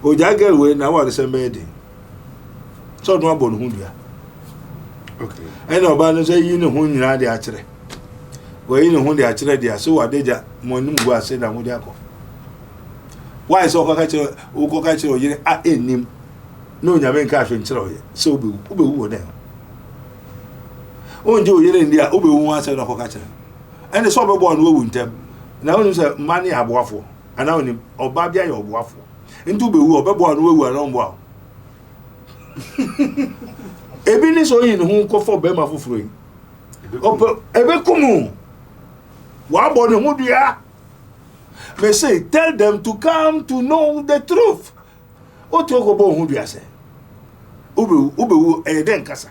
O jaga we na wa se mede. So no abon hu dia. Okay. And oba no say yi ne hu nyina de akere. We yi ne hu de akere dia so wadeja mo nim go ase na hu de akọ. Why so ka kire o ko ka kire o yire a enim. No nyame nka ahwe nkire o ye. So obewu o den. Onje o yire ndia obewu ase na ko ka kire. And so obebo no wu ntem. Na wonu say mani aboafo. Ana woni oba bia ye oboafo. Ntu bewu obebo no wu ana mbo a. Ebi ni so yin hu ko fo be ma foforo yi. Ebe kumu. Wa bo ne hu dua. Me say tell them to come to know the truth. O to go bo hu dua say. Ubewu den kasa.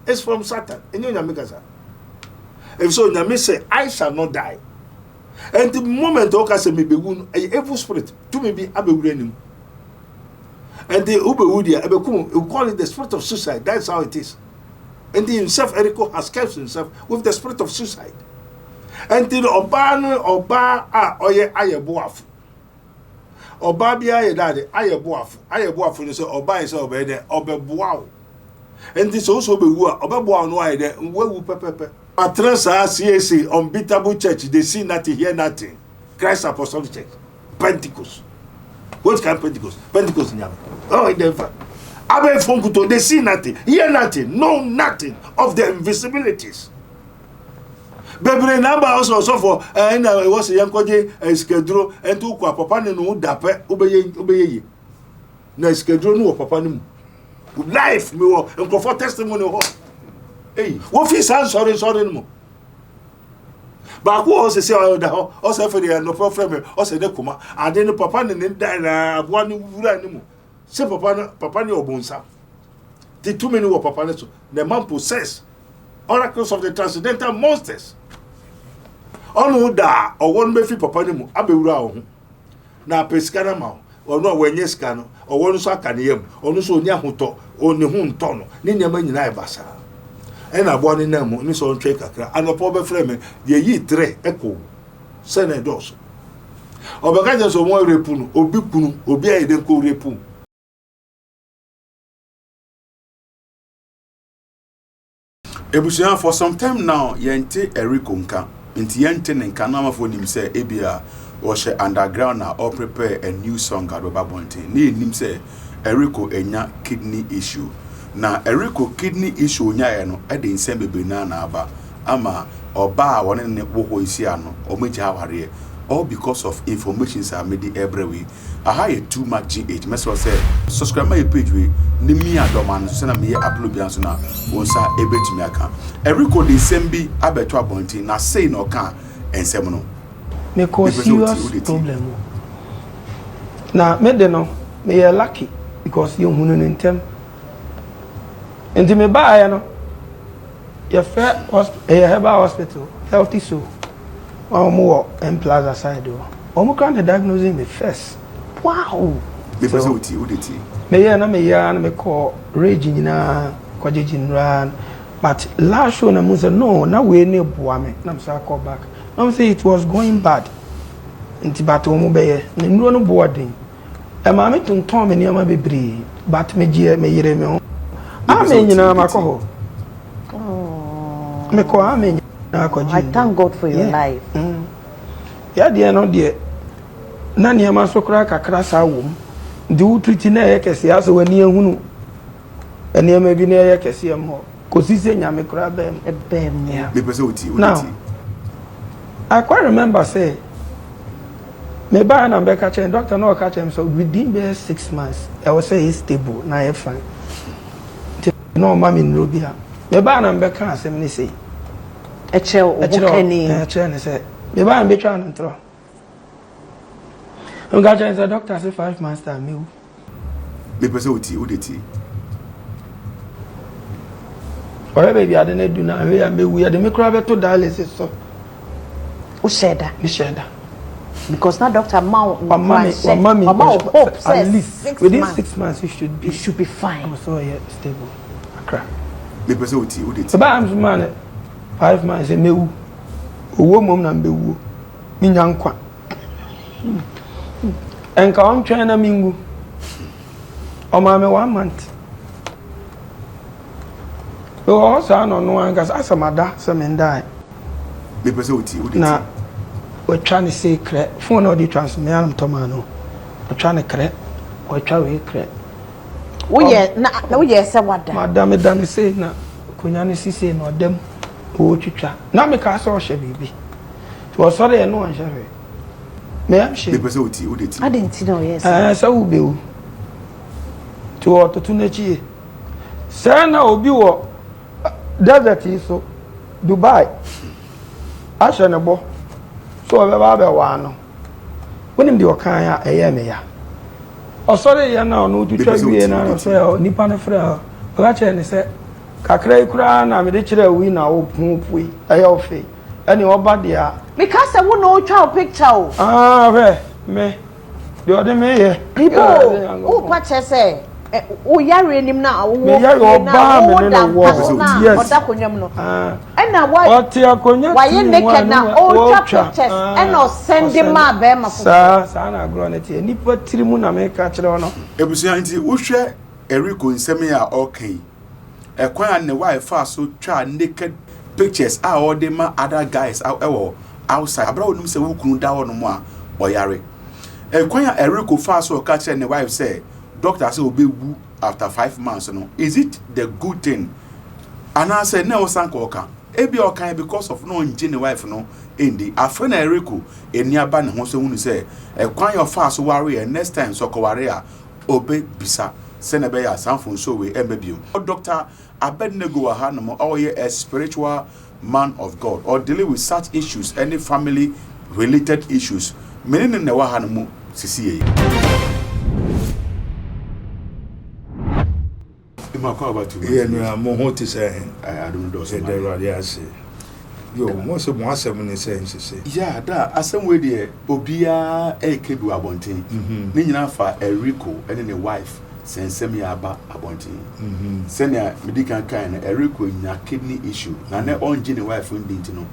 It's from Satan. Enyo nyame kasa. If so nyame say I shall not die. And the moment o kasa me bewu evil spirit to me be abewura nim. And the Ubewudia, we call it the spirit of suicide. That's how it is. And the himself, Erico, has kept himself with the spirit of suicide. And the Oba oye aye boafu. Oba bi aye daddy aye boafu. Aye boafu you say Oba is obe there obe boafu. And this also be obe boafu no aye there we pepepe. Matrasa CAC unbeatable church, they see nothing, hear nothing. Christ Apostolic Church, Pentecost. What kind of Pentecost? Pentecost in Yama. Oh, in the Abe Fonkuto, they see nothing, hear nothing, know nothing of the invisibilities. Baby, number also for and I was a young koje schedule and to papa no dape obeye. Na schedule no papa no. Life me wo and comfort testimony ho. Hey, what is sorry no. But who also say also for the no problem also de kuma and then papa ne die na aboa ne wura ne mu. Say papa ne obonsa. The too many were papa ne so. The man possess oracles of the transcendental monsters. Onu da owon be fi papa ne mu abewura ho. Na pesika na ma onu wenye sika no owon so aka ne yam onu so oni ahoto oni hu nto no ne nyama nyina e basa. E na bo ne na mu ni so ntwe kakra anopo be frɛ me de yi 3 eko sene dos. Obeka je so mo repu no obi kunu obi ayede ko repu. Ebusia for some time now yente Erico nka nti yente nka na ma for nim say ebia wo she underground na or prepare a new song at Bababonte ni nim say Erico enya kidney issue na Erico kidney issue nya no e de nsem bebe na aba ama oba won ne wo isi ano o meji aware all because of information are made every week. I have too much GH. Mesro say subscribe my page we ni mi adoma no so na me upload bi anso na won sa ebetumi aka. Erico de sembi abeto abonti na say no kan ensem no. Me cause serious problem. Na me de no me lucky because you hunu ntem. Enti me ba ya no. Your fair hospital, healthy so. More and plaza side do. Can diagnosing me first. Wow. Me call raging na kwajin ran. But last show na musa no na we ne boame. Na msa call back. I'm say it was going bad. Nti but omo be ne nuro no boarding. E ma me tonton me niam bebre. But me gie me yire me ho. Amen nyina makọ. Oh. Me ko amen. I thank God for your life. Yeah, dear, no dear. Nani ama sokra kakra sa wom. Di utruti na ye kese aso wani ehunu. Eni ama bi na ye kese am ho. Kosi se nyame kra bem. Me pese oti. Now, I quite remember say me ba na be ka chen doctor no ka chen so within 6 months I was say he's stable na he fine. No mama in Robia. Me ba na be ka asem ni say Eche ne say me ba be try no tro. Ngaja is a doctor say 5 months time me. Me pese oti odeti. Ore baby ade na du na we am we ade me kra be to dialysis so. Who said that? Me said that. Because now doctor mommy hope at least within 6 months you should be fine. I'm so yeah, stable. Akra. Me pese oti odeti. So ba am man 5 months me wu. Owo mom na be wu. Mi nyankwa. Enka on try na mingu. O ma me 1 month. O also no one gas asamada se me ndai. Me pese oti. Na we try to say cre phone no dey transmit am to man no. We try to cre. We try we cre. Wo ye na wo ye se wada. Madam dan say na konya ne sise no dem o twitwa. Na me ka so hye bibi. So sorry no an hye. Me am hye. Me pese oti. I didn't know yes. Sa wo be wo. To ototo na chie. Say na obi wo desert so Dubai. Ashe ne bo. So we ba wa no. Wonim de okan ya eye me ya. Osore ya na no twitwa wie na so nipa no fra. Oga che ne se kakra ikura na me de kire wi na wo pupui. Eye ofe. Ani oba de a. Because I won't know try picture. Me. The other me here. People who what say oh yare nim na wo me yare oba me na wo yes oda konyam no and na why oti akonya why you naked na all pictures and no send them ma be ma sa na agro na tie nipa tirimu na me ka kire no ebusia nti wo hwe Erico nsem ya okay ekwan ne wife so twa naked pictures are all them other guys outside abra onum se wo kunu da wono mo a oyare ekwan ya Erico fa so ka kire ne wife say doctor say obewu after 5 months no is it the good thing and I said no sanko oka ebi oka because of no nje ne wife no endi afena Erico eniaba ne ho so hunu say ekwan your fast worry next time so ko worry a obe bisa se na be ya sanfo so we embebio doctor Abednego ha no or a spiritual man of God or dealing with such issues any family related issues meaning ne wa ha no mu sisi Yeah, no, I'm more to say. I don't know. Say the right, I say. Yo, most of my 7 say. Yeah, that as some way there, Obia Ekebu Abontin. Nina for Erico and then a wife, send semi aba Abontin. Send a medical kind, Erico in a kidney issue. Now, their own genie wife didn't know.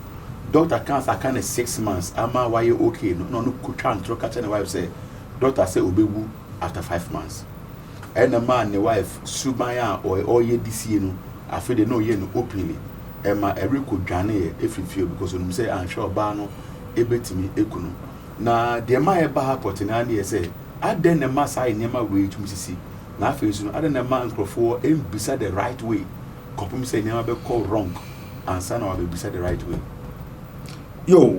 Doctor cancer kind of 6 months. Ama why you okay? No, could try and throw catch and wife say, Doctor say Obewu after 5 months. And a man, the wife, Subaya or ye this year, I feel they know ye no openly. Emma Erico Jane, if you feel because when you say I'm sure Bano, Ebetimi Ekuno. Now, the Maya Baha Portinani say, I then a mass I never way to Mississippi. Now, I didn't a man for and beside the right way. Copum say never be called wrong, and son will be beside the right way. Yo.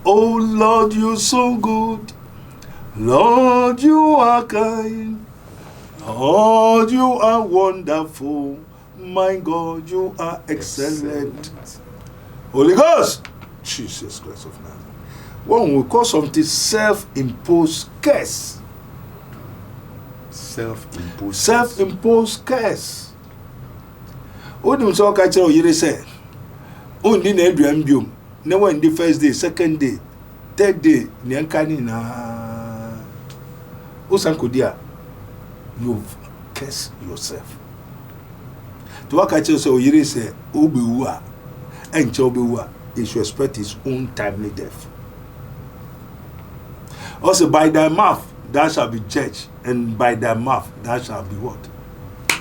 Oh Lord, you're so good. Lord, you are kind. Lord, you are wonderful. My God, you are excellent. Holy Ghost, Jesus Christ of Nazareth. One we call something self-imposed curse. Self-imposed curse. Odum so ka kire oyire say. Ondi na eduam biom. Na when the first day, second day, third day, ni ankani na Osankodia, you've cursed yourself. To what I tell you, you say, Obiwa, and Chobiwa, you should expect his own timely death. Also, by thy mouth thou shalt be judged, and by thy mouth thou shalt be what?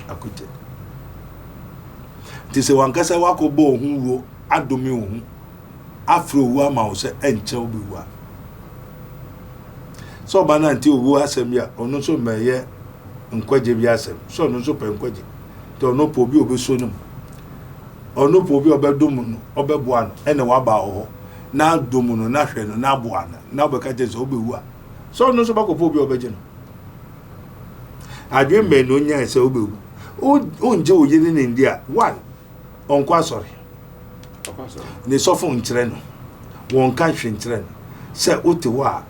Acquitted. This is one case I walk over who adomi afro wama say, and Chobiwa. So bananti owo asem ya ono so meye nkwaje bi asem so ono so pe nkwaje to ono po bi obeso num ono po bi obedum no obeboa no ene wa ba ho na dom no na hwe no na boa na obeka je so obewu a so ono so bakopo bi obeje no adwe me no nya se obewu o nje oye ni ndia one onkwa sorry ne sofo nkyere no won ka hwe nkyere no se otewa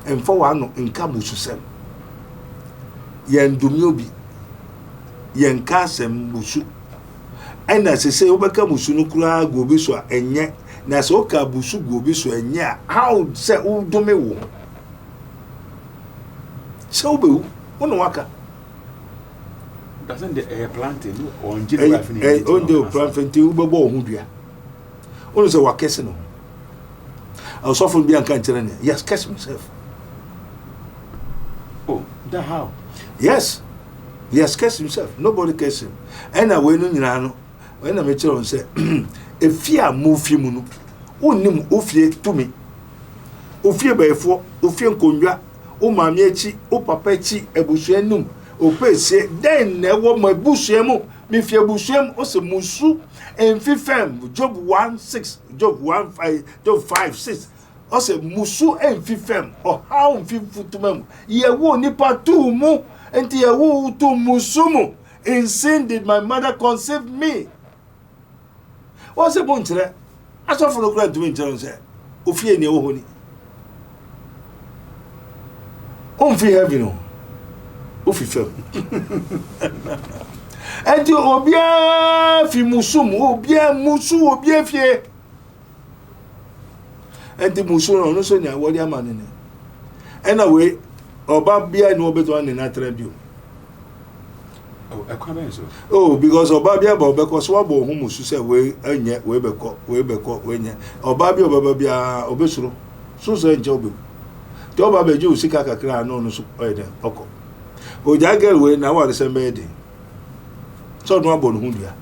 and for one in Kabususem. Yen Dumiobi Yen Kasem Busu. And as I say, Obakamusunukura Gobiswa and yet Nasoka Busu Gobiswa and ya. How say old Domewo? So be one waka. Doesn't the air planting or on the planting to Bobo Hudia? Only say Wakesino. I was often be unconscious. Yes, catch myself. That how? Yes. He has cursed himself. Nobody cursed him. And I went on, when I met you say, if fear move him, unim ufie to me. Ufie by four, ufie conja, o mamiechi, o papechi, a bushenum, o pese, then never my bushemu, me fear bushem, o se musu, and fifem, Job 1:6, Job 1:5, Job 5:6. O se musu and fifem, or how fifu to mem, ye won't nipa two mo. And ye who to musumu in sin did my mother conceive me. What's the point there? I saw for the crowd to me, John said, Ufie ni ohoni. Umfi heaven, Ufi fell. And you obia fi musumu, obia musu, obia fie. And the musu no so nya what ya man. Anyway, Oba bia no beto an na tribune. Oh, because Oba bia bo because wa bo hu musu se we enye we beko we nye. Oba bia obesuro. So so enje obe. Ti Oba beje o Sika kakra no no so ede oko. O jage we na wa se mede. So no abo no hu dia.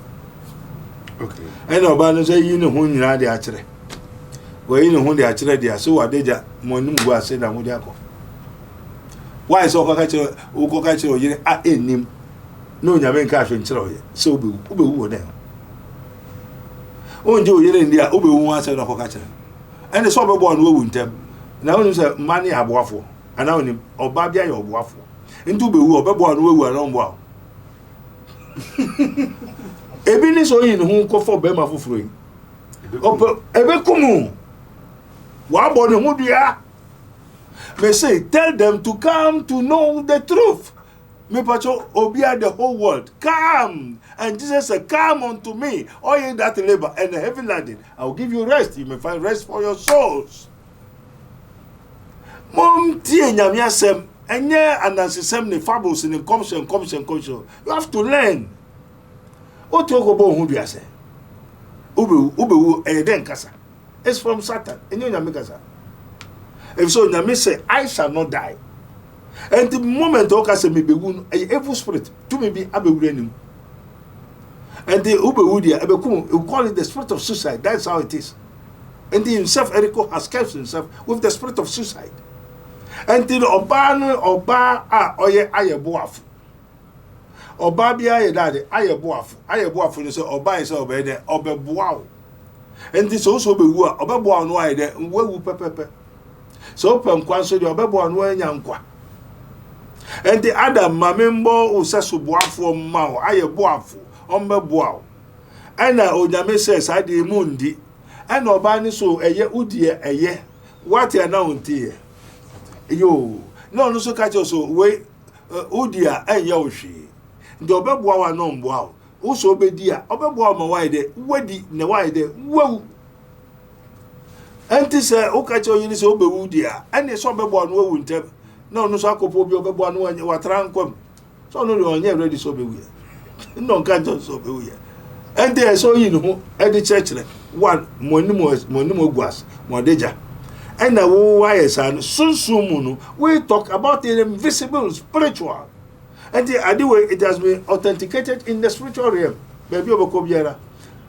Okay. And Oba no say yi ne hu nyina de akere. We yi ne hu de akere dia so wa deja mo nim go ase na hu dia ko. Why is Okachi or Yen at him? No, Yaman Cash and Chloe, so be who them. Oh, Joe, you're in the Uber one side of Okachi. And the sober born won't tell. Now you say money a waffle, and now him or Babia or waffle. And to be who or Babon who were on wow. Ebini so in whom call for Bema for free. Ebekumu. What about the Mudia? May say, tell them to come to know the truth. Me pacho obia the whole world. Come. And Jesus said, come unto me, all ye that labor and the heavy laden. I will give you rest. You may find rest for your souls. Mom tie nyamia sem. Enye anansisem ne fables in commission. You have to learn. O toko bo hu bia se. Ube eden kasa. It's from Satan. Enye nyamia kasa. If so, Nyame say, I shall not die. And the moment Oka say me be wound, a evil spirit to me be abewurenim. And the ubewudia abekum, you call it the spirit of suicide. That's how it is. And the himself, Erico, has kept himself with the spirit of suicide. And the oba oye aye boafu. Oba bi aye daddy aye boafu you say oba is obede obeboa. And this also be who obeboa no aye de wewu pepepe. So pen kwanso de obeboa no anya nkwa. And the other mamembo usasu boafo ma aye boafo ombeboa. And onyame says ade mundi. And oba ni so eye udie eye what ya na untie. Yo no so catch so we udia eye ohwe. Ndi obeboa wa no mboa. Uso obedi a obeboa ma wide wadi ne wide wewu. Enti se o ka che oyin se obewu dia ene so obebo anu ewu ntem na onu so akopo bi obebo anu watra nkom so no le onye ready so obewu ya no nka jo so obewu ya enti so yin ho e di church re one monimo guas modeja ena wo wayesa no sunsumu no we talk about the invisible spiritual and anyway it has been authenticated in the spiritual realm baby oboko biara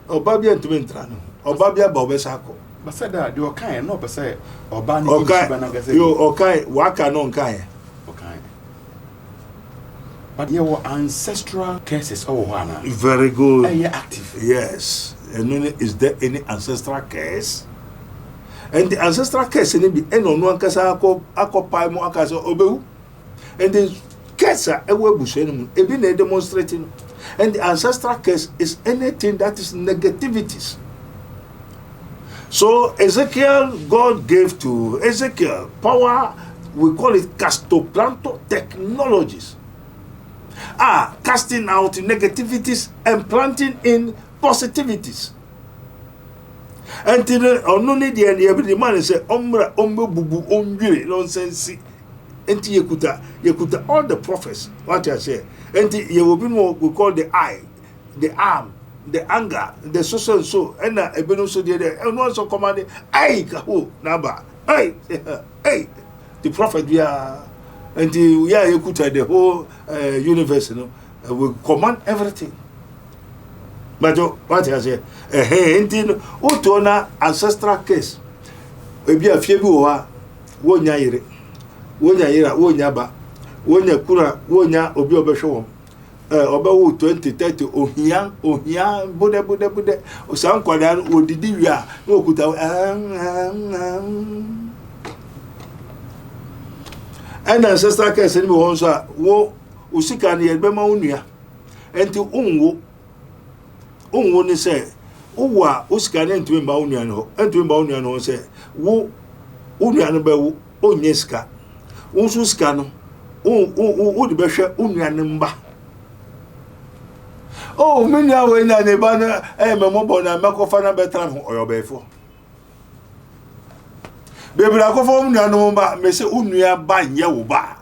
obabia ntumentra no obabia ba obesako. But said that you okay, no, but say or you okay, waka no okay. Okay. But your ancestral curses one. Very good. And you're active. Yes. And then is there any ancestral curse? And the ancestral curse in be no one kasa akopay mo akasa obewu. And the curse ewe bushenu e be na demonstrating. And the ancestral curse is anything that is negativities. So Ezekiel, God gave to Ezekiel power, we call it castoplanto technologies. Casting out negativities and planting in positivities. Until only the end every man say omra ombe bubu omjure nonsense. Until yekuta all the prophets, what I say. Until you will be more we call the eye, the arm, the anger, the so and ebeno so there and also commanding ay kaho naba ay the prophet we are until you could the whole universe, will command everything. But what I say, until Utona ancestral case, maybe a few wonya ire, wonya ba, wonya kura, wonya obi obesho. Obawo 2030 ohia bude osan kwada odidi wia na okuta and ancestral case ni won so a wo usika na yebe ma onua enti onwo ni se wo a usika na ntumi ma onua no ntumi ma onua no se wo onua no be wo onye sika wo so sika no wo de be hwe onua ne mba. Oh, many are when I never memorable and Macofana Betram or your before. Baby, I go for Unyanoma, may say Unia ba Yauba.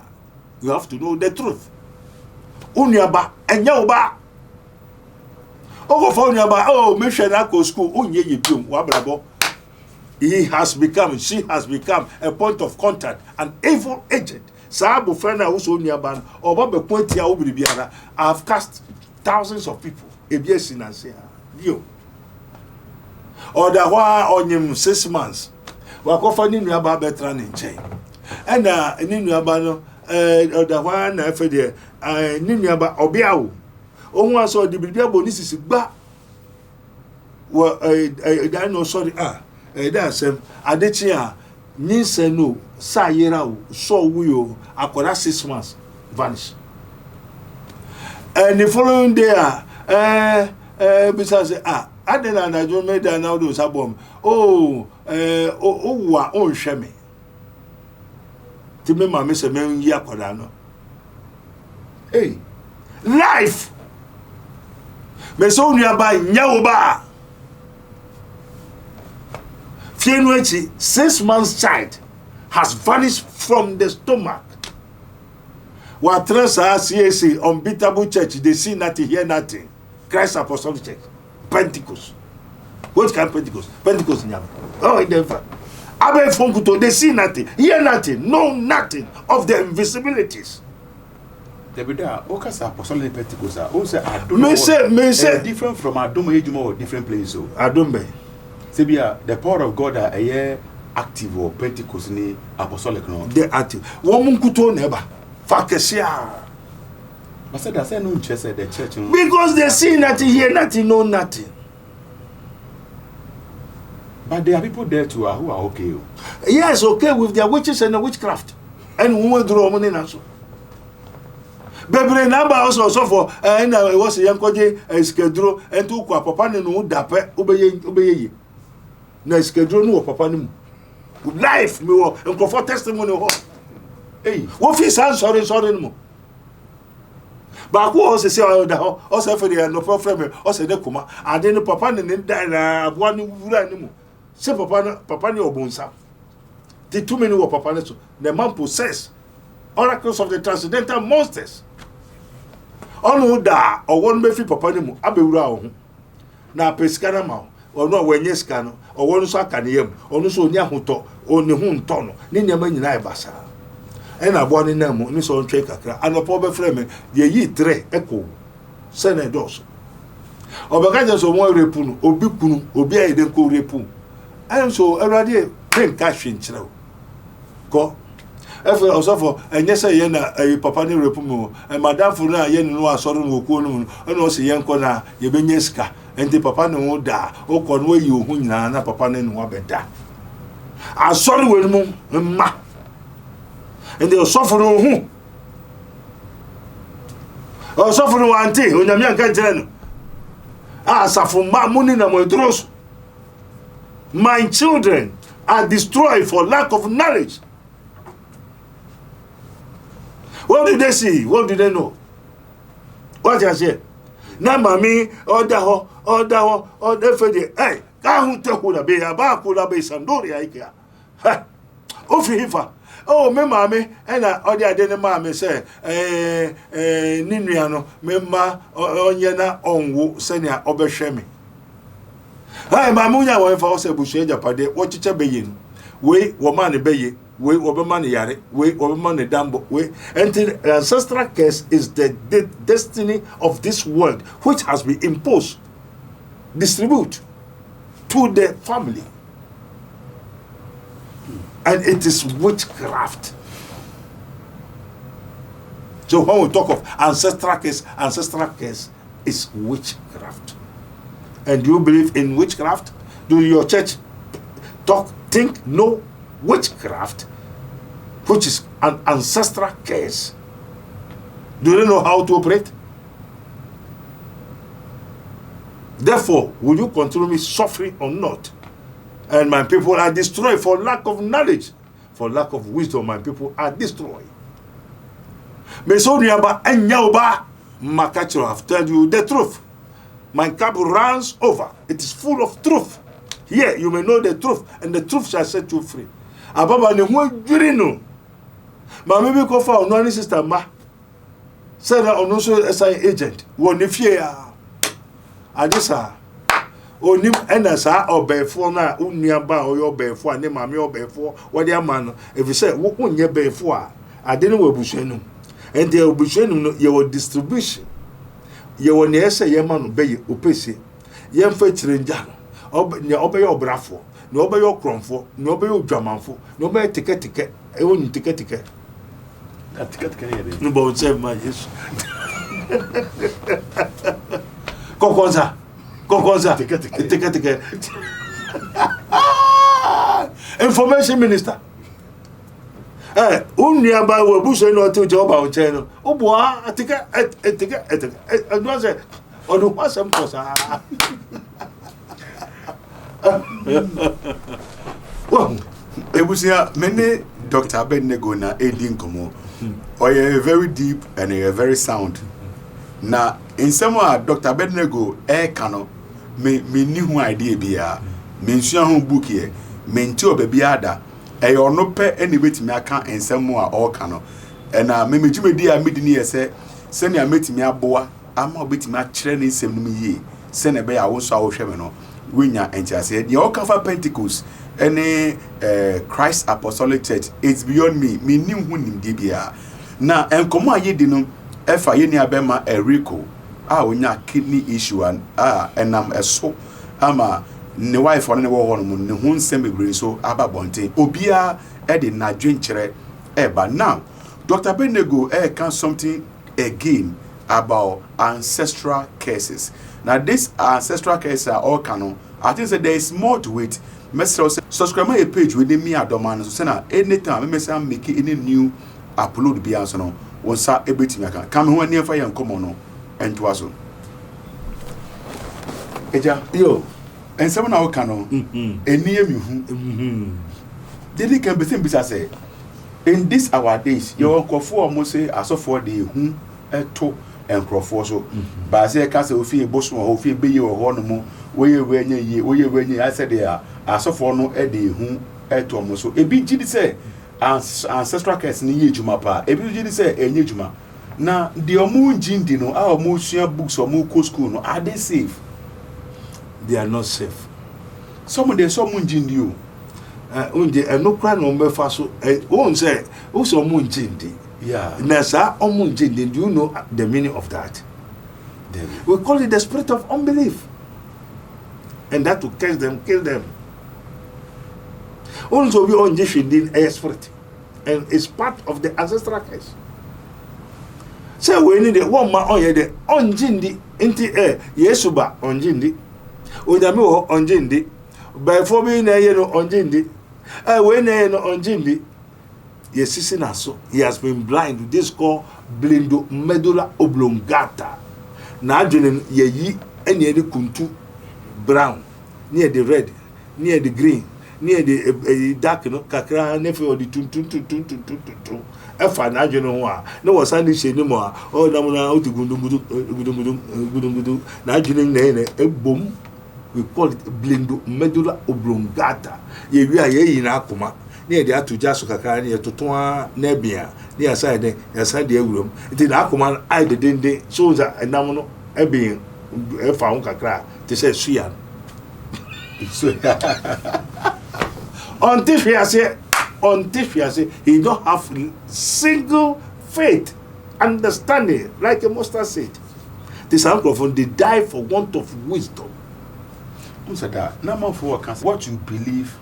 You have to know the truth. Unia ba and Yauba. Oh, for Unyaba, oh, Missionako school, Unye Yipum, Wabrabo. She has become a point of contact, an evil agent. Sabu friend also Unyaban, or Baba Quentia Ubribiana. I have cast thousands of people. Ebiesi na say yo. Or the on him 6 months. Wa kofa ni nuaba betra ni nchen. Na ni nuaba no the one na fe de ni nuaba obiawo. Ohun aso di bibia bo ni sisi gba. Wa da no sorry da sem adechi a ni se no sa yera o so wuyo akoda 6 months vanish. And the following day, besides, I didn't know you made an audio album. Oh, shame. To me, my Mr. Men Yakodano. Hey, life. Mesonia by Nyauba. Fienwechi, 6 months child, has vanished from the stomach. What trust CAC, unbeatable church, they see nothing, hear nothing. Christ Apostolic Church, Pentecost. What kind of Pentecost? Pentecost in Yama. Oh, in Denver. Abe Fonkuto, they see nothing, hear nothing, know nothing of the invisibilities. Debida, Okas Apostolic Pentecost, also may say different from Adome Ejumo or different place. So Adome. Sebia, the power of God are a year active or Pentecost ni apostolic no. They active. Woman kuto never. Fakesia. But said that no church the church. Because they see nothing, hear nothing, know nothing. But there are people there too who are okay. Yes, okay with their witches and the witchcraft. And who will draw money also. Baby number also for and I was a young koje schedule and to papa no dape obeye. Na schedule no papa no. Life me wo and testimony ho. Hey, what is sorry no. But who also say also for the no problem also de kuma and then papa ne die na aboa ne wura ne mu. Say papa ne obonsa. The too many were papa ne so. The man possess oracles of the transcendental monsters. Onu da owon be fi papa ne mu abewura ho. Na pesikana ma onu wenye sika no owon so aka ne yam onu so oni ahoto oni hu nto no ne nyama nyina e basa. E na bo ne na mu ni so ntwe kakra anopo be frɛ me de yi 3 eko senados. Obaka je so mo repu no obi kunu obi ayede ko repu. And so everybody think cash in chiro. Ko efe osofo enye se ye na papa ni repu mu madam fu na ye no asoro no okuo no no se ye nko na ye benye sika enti papa no da okọ no yi ohu nyina na papa ne no abeda asoro we mu mma enti osofo no ohu osofo no anti onyame anka ntere no asafo ma muni na mo Duro. My children are destroyed for lack of knowledge. What did they see? What did they know? What I say? Na mami odaho odefede eh ka hu te kula be ya ba kula be sandori aikia. Ha. Ofi hifa. Oh me mami na odi ade ne mami say ni nua no me ma onye na onwo senia obehwe me. Hey, mamunya wa fa ose busu ejapade wo chiche beye no we wo ma ne beye we Oberman Yare, we Oberman Dambo, we. And the ancestral curse is the destiny of this world, which has been imposed, distribute to the family. And it is witchcraft. So when we talk of ancestral curse is witchcraft. And do you believe in witchcraft? Do your church think no witchcraft, which is an ancestral curse? Do they know how to operate? Therefore, will you continue me suffering or not? And my people are destroyed for lack of knowledge, for lack of wisdom. My people are destroyed. Mesoniaba and Yauba, Makacho have told you the truth. My cup runs over. It is full of truth. Here you may know the truth, and the truth shall set you free. Ababa ne ho dwirino. Ma me be ko fa ono ani sister ma. Say na ono so SI agent. Wo ne fie ya. Adisa. Onim ena sa obefo na unua ba oyo obefo ane ma me obefo. Wo de ama no. If you say wo kunye befo a, ade ne wo busuanum. And the obusuanum no ye wo distribution. Ye wo ne ese ye ma no be ye opese. Ye mfa chirenja no. Ne obeye obrafo. Ne obeye okromfo. Ne obeye odwamanfo. Ne obeye tike. E woni tike. That tike ne ye. No bo say ma Jesus. Kokonza. Tike. Information minister. Unia ba we buso no to job on channel. Oboa tike. Adu say odu kwasem ko sa. Well, Ebusia, many Dr. Abednego na Edin Komo. Oye very deep and very sound. Na in some Dr. Abednego kano me ni hu idea bia. Me nsua hu book here. Me nti obabi ada. Eyo no pe eni betimi aka ensem a all kano. Na me megimedi a medini yese se ne ametimi aboa ama obetimi a kire ne nsem no yie. Se ne be ya wo so a wo hwe me no. Winya enchase the all cover Pentecost any Christ Apostolic Church. It's beyond me nim hu nim dibia na enkomo ayedi no efa ye ni abema Erico onya kidney issue and enam eso ama ne wife on ne wo hono ne hu nsem bebre so aba bonten obia e de na dwenkyere eba now Dr. Benego can something again about ancestral cases. Now these ancestral cases are all canon. I think that there is more to it. Subscribe my page within me at Doman. So now anytime I make any new upload be answer no. Once I everything I can come when near fire and come on and to us. Eja Yo. And someone our canon. And near you. Did can be thing say in this our days your uncle for almost say as of for the whom to and crofo so ba say ka say ofi eboso ofi beye wo ho no mo we wenye I said there asofo no e de hu eto mo so ebi gidi say ancestral curse ni ye juma pa ebi gidi say enye juma na the omu njindi no a omu sua books omu ko school no are they safe? They are not safe. Some njindi o unje no kra no mefa so won say wo so omu njindi. Yeah. Nasa omunjindi, do you know the meaning of that? We call it the spirit of unbelief. And that will catch them, kill them. Also, we on Jeshindin a spirit. And it's part of the ancestral case. So we need the one man on the onjindi inti Yesuba onjindi. Onyame onjindi. By for me na no onjindi. We na no onjindi. Yes, he has been blind with this called blindo medulla oblongata. Now, ye and near the kuntu brown, near the red, near the green, near the dark, kakra, nephew, or the tun. If I know, no was Sunday anymore. Oh, Namuna to Gudum. Now, a boom, we call it blindo medulla oblongata. Ye we are ye in Akuma. Near the Atujasu Kakani, a Totoa, Nebia, near side, a side room. It did Akuman, I didn't so that a nominal being a found Kakra, to say Suyan. On this, I say, until he don't have single faith, understanding, like a mustard seed. This microphone, they die for want of wisdom. What you believe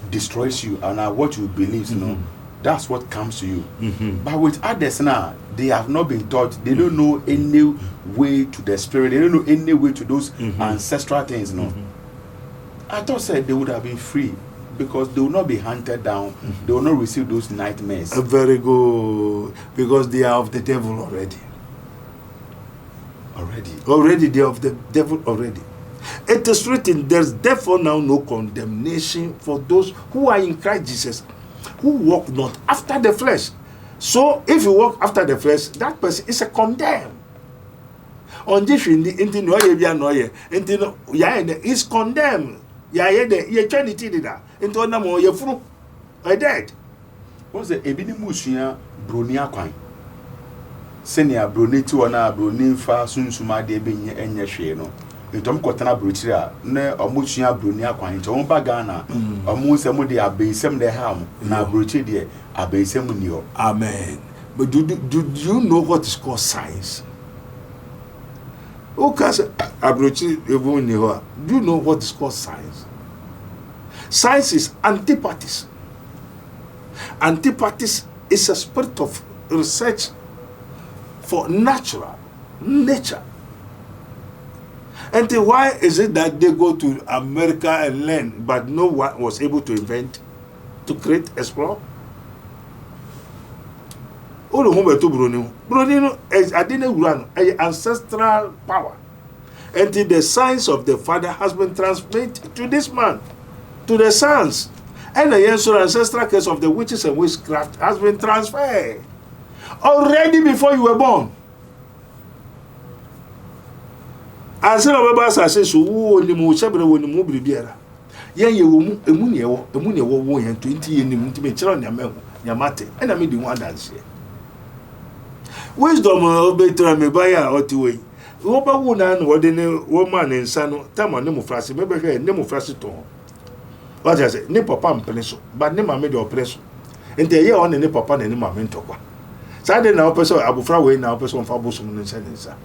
destroys you, and what you believe, you know, that's what comes to you. But with others now, they have not been taught. They don't know any way to the spirit. They don't know any way to those ancestral things. No, I thought said they would have been free because they will not be hunted down. They will not receive those nightmares. Very good, because they are of the devil already. Already they are of the devil already. It is written, there's therefore now no condemnation for those who are in Christ Jesus, who walk not after the flesh. So if you walk after the flesh, that person is a condemned. On this is condemned. You're trying to that into no you're through. I dead. What's the Ebinimusia Brunia Quine? Senior Brunito and Brunin fa soon suma de being any sheno. In Tom Cotana Brutia, ne or Muchia Brunia Quine, Tom Bagana, or Musamudi Abbey Sem de Ham, now Brutia Abbey Semunio. Amen. But do you know what is called science? Do you know what is called science? Science is antipathies. Antipathies is a spirit of research for nature. And why is it that they go to America and learn, but no one was able to invent, to create, explore? All the home to Brunino is I didn't run an ancestral power. And the science of the father has been transmitted to this man, to the sons. And the ancestral case of the witches and witchcraft has been transferred already before you were born. And some of us are saying, "So, only more several when you move the beer. Yeah, you will a moon, 20 years, to make children, your mate, and I made the one dance here. Wisdom will be to me by or two way. Oba woman, what the woman and son, Tama Nemo Frasi, maybe here, Nemo Frasi to. What I say, Nipper Pam Peneso, but Nema made your press. And the year on the Nipper Pan and Nima Mentoka. Saturday now, person, Abu Fraway now, person Fabus and Senenza.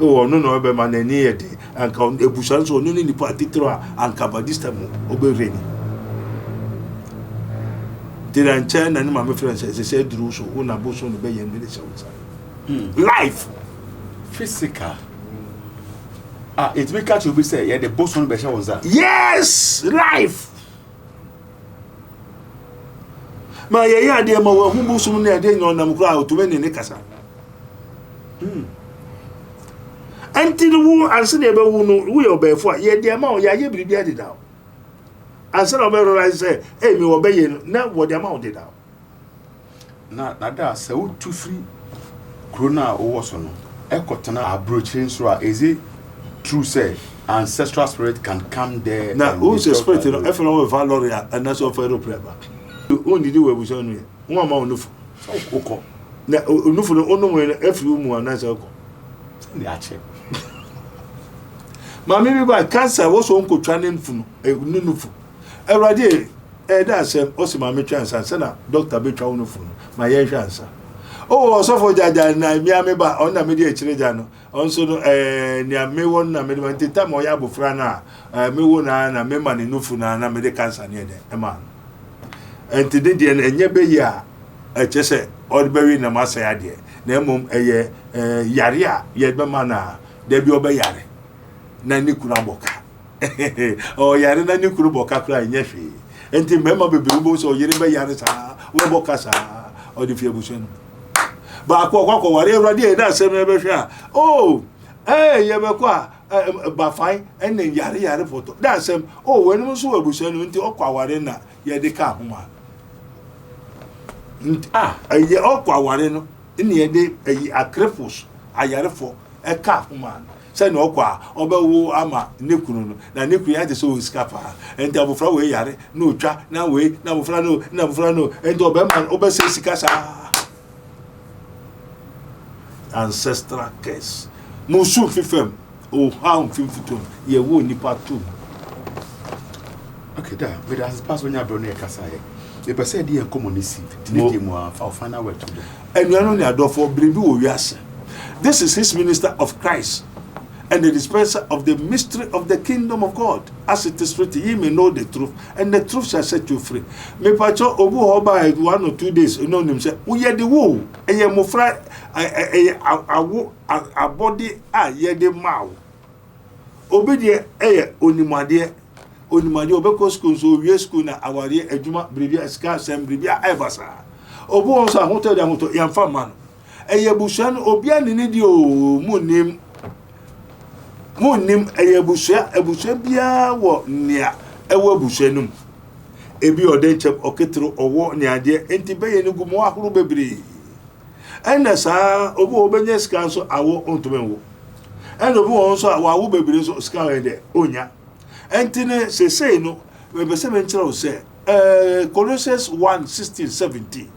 Oh, no, man, and near day, and count the Bushans or Nini particular and Cabadista Obereni. Did I turn and my friends as they said, Duro, so who Nabus on the Bay and Village outside? Life! Physical. It's because you be say, yeah, the boss on the was that. Yes! Life! My dear, my who moves on the day on them crowd to win in the casa. Until the woman answer never we obey for ye, dear mouth, ye be bearded down. Answer of I say, hey, me obey now what the amount did out. Not that, so 2-3 Krona or Wasson. Ekotana approaching so is it true say ancestral spirit can come there? Now who's a spirit if you Valoria and that's all for prayer. Only do we show me. One more enough. Oko. Now enough no when every woman and oko. Niache. Mammy by cancer was uncle training from a nufu. Every day, that's also my chance and send Dr. Betra Unufu, my answer. Oh, so for Jaja and I ba on the media children. Also, near me one, I made my time or Yabu Frana, me one and a member in Nufuna and Americans near a man. And today, the Nyebe ya, I just say, old berry Namasa idea. Nemum a Yaria, Yedmana, Debbie Obayare, Nani Kuraboka. Oh, Yarina Nukuruboka crying, Yefi. And the member be Bubos or Yereba Yarisa, Wabokasa, or the Fiabushan. But whatever day that's a oh, hey, Yabaqua, Bafai, and then Yari photo. That's him. Oh, when we saw a bush into Aquawarena, Yadika. A year Aquawareno, in the day a crepus, a yarefo, a calf man. Send Oqua, Oba Ama, Nikun, Nanikia so scapa, and Tabu Flaway Yare, no cha, now way, now Flano, and Oberman, Ober Sika. Ancestral case. Musu fifem, oh, how 52, ye won't part 2. Okay, there, but as pass when you're Brunei Casai. If I said the common seed, our final word to them. And you are only a door for Bribu. This is his minister of Christ and the dispenser of the mystery of the kingdom of God. As it is written, ye may know the truth, and the truth shall set you free. Me pacho obu hoba 1 or 2 days, you know him say, we ye the woo, a ye mofra a body ye the mouth. Obedie onimade obeko school so wie school na aware adwuma bribia ska sem bribia ebasa obo on so ahoto da ahoto yamfa ma no eye busua no obia ne di o munim eye busua bia wo nea ewo busua num ebi odenchem oketro owo ne ade enti beye ne gumo ahoro bebre ena sa obo obenye ska so awo ontomenwo and obi won so awu bebere so ska ede onya entine say no we say mention say Colossians 1:16-17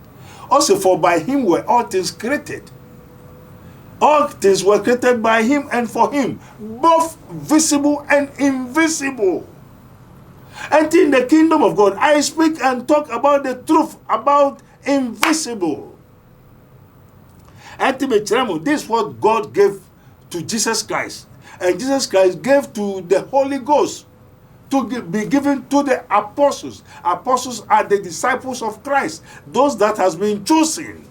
also for by him were all things created, all things were created by him and for him, both visible and invisible. And in the kingdom of God I speak and talk about the truth about invisible. And this is what God gave to Jesus Christ, and Jesus Christ gave to the Holy Ghost to be given to the apostles. Apostles are the disciples of Christ, those that has been chosen.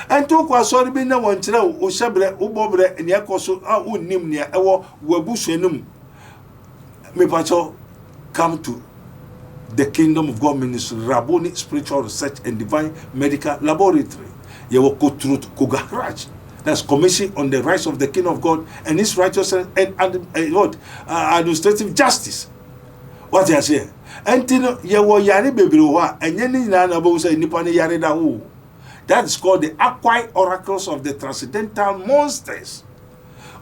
And to kwasori bi na wonkyere o hyebre ubobre ne yakoso a unnim ne ewo wabusuenum me pacho come to the kingdom of God ministry, Rabboni spiritual research and divine medical laboratory. Yewo ko truth ko garage. That's commission on the rights of the King of God and his righteousness and administrative justice. What I say? And you were yari baby and any nana say nipani yari da who. That is called the acquired oracles of the transcendental monsters.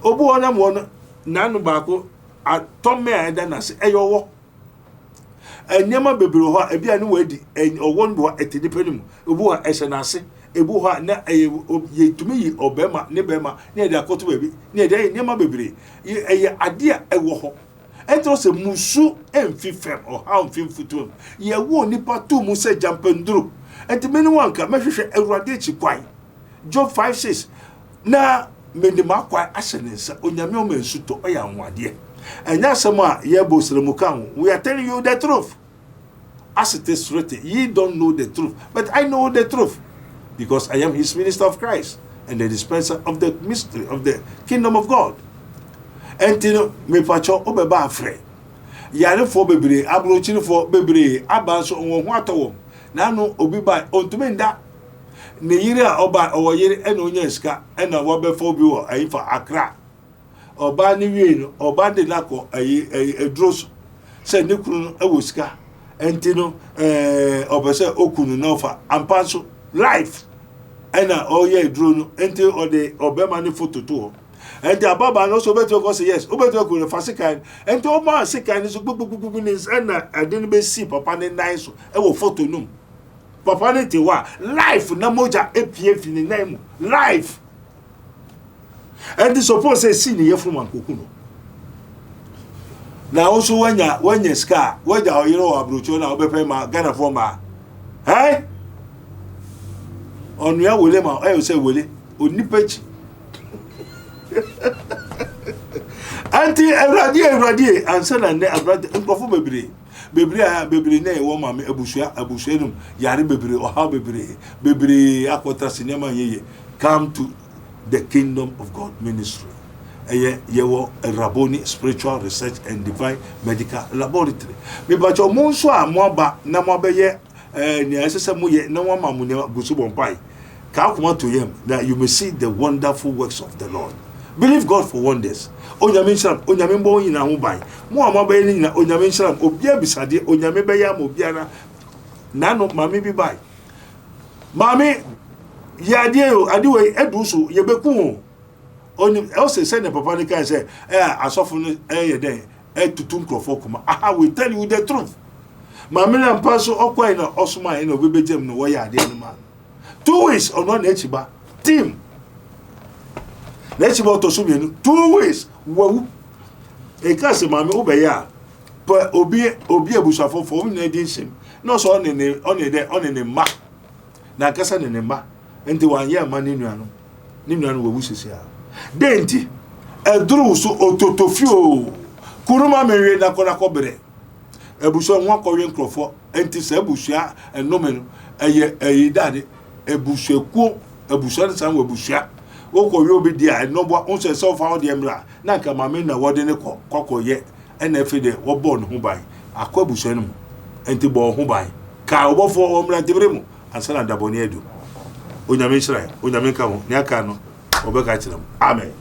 Obu ona mono nanu bako atome ayda say eyo. And nyama baby ebi anu wedi en owon bo etinipenim obu ha esenase. Ebu ha na ye tumi yi obema ne bema ne de akoto baby ne de nyema bebre ye ade a ewo ho entro se musu emfifem o ha emfifutum ye wo nipa tu mu se jampenduro enti meni wanka mehwehwe awurade chi kwan Job 5:6 na meni makwa asenensa onyame o mensuto o ya nwade enya asem a ye bosremu kan we are telling you the truth as it is written. Ye don't know the truth, but I know the truth, because I am his minister of Christ and the dispenser of the mystery of the kingdom of God. And me pacho obeba afre yare for bebre abrochini for bebre abanso won ho atowom na no obi ba ontumenda ne yire a oba owoyire ena onya sika ena wo be for bi wo ayifa Accra oba ni wie no oba de nako edros se ne kunu no ewo sika entino obese okunu no fa ampanso life ena oye drone enti ode obema ni photo to and the Baba also better go say yes. Obeto go for Sika and to ma Sika ni so gbugbugbugu ni na adin be see papa ni nice e wo photo num. Papa ni ti wa life na moja EPF ni name life. And the suppose say see ni yefru man koku no. Na also wanya Sika, waja oyiro abrocho na obepe ma Ghana for ma. Hey? Onua wole ma e say wole onipechi. Anti everadi answer na ne abrade nkofo bebre na e wo ma me abusua num yare bebre o ha bebre akota sinema yeye. Come to the kingdom of God ministry. Ye wo Rabboni spiritual research and divine medical laboratory. Me ba cho mo nso a mo aba na mo beye ne asese mo ye na wo ma mo ne gusu bompai. Ka akoma to yem that you may see the wonderful works of the Lord. Believe God for wonders. Onyame nshram, onyame mbo nyina ho ban. Mo amabaye ni nyina onyame nshram, obia bisade, onyame beya mo biara. Nano mami bi bai. Mami ya die o adiwe eduso ye beku. Oni else say na papa ni kan say asofo no ye den tutu nkrofo kuma. Aha, we tell you the truth. Mami na mpaso okwai na osoma na obebejem no wo ya ade no man. 2 weeks ono na echiba team. Let's about to sum 2 weeks. Wow. E ka se mame obeya. Pa obi abusafo for na edinsim. no so on the ma na kasa ne ma enti wan ye ma ne nuanu wo wusisi a denti Duro so ototofio kuruma menwe na kona kobere ebuso nwa kowe nkrofo enti se ebusua enome no eye dade ebusuaku ebusua nsan wo ebusua wo kowe obi dia enobo unse so fa ode emra na nka mame na wode ne kokoye ena efide wo bo no ho ban akọ ebusua no enti bo ho ban ka obofo omra tibere mu ansana daboni edu onyame Israel onyame ka ho ne aka no obeka kiram amen.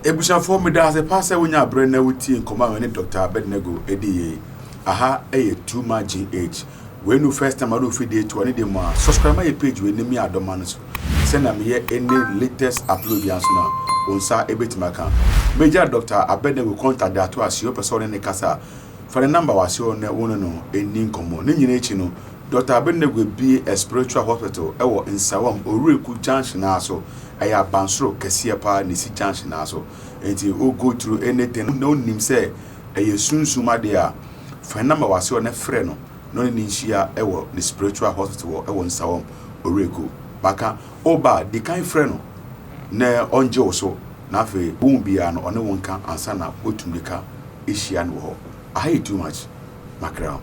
Ebusha for me da as a passer when you bring wuti in command when Dr. Abednego Edi aha too much age. When you first time I do feed to any day more subscribe my page when me adomans send me here any latest upload yansuna on sa ebet maka Major Dr. Abednego contact that was your person in the casa for the number was your no any common nyina echi no Dr. Abednego be a spiritual hospital ewo in Sawam Erico junction aso aya bansro kese pa nisi junction aso enti o go through anything no nim say eye sunsuma de a for number was your ne frɛ no no ni nhia ewo the spiritual hospital ewo in Sawam Erico baka oba the kind frɛ no na onje so na fe won bia no one won kan ansa na otumika ehia no ho I hate too much mackerel.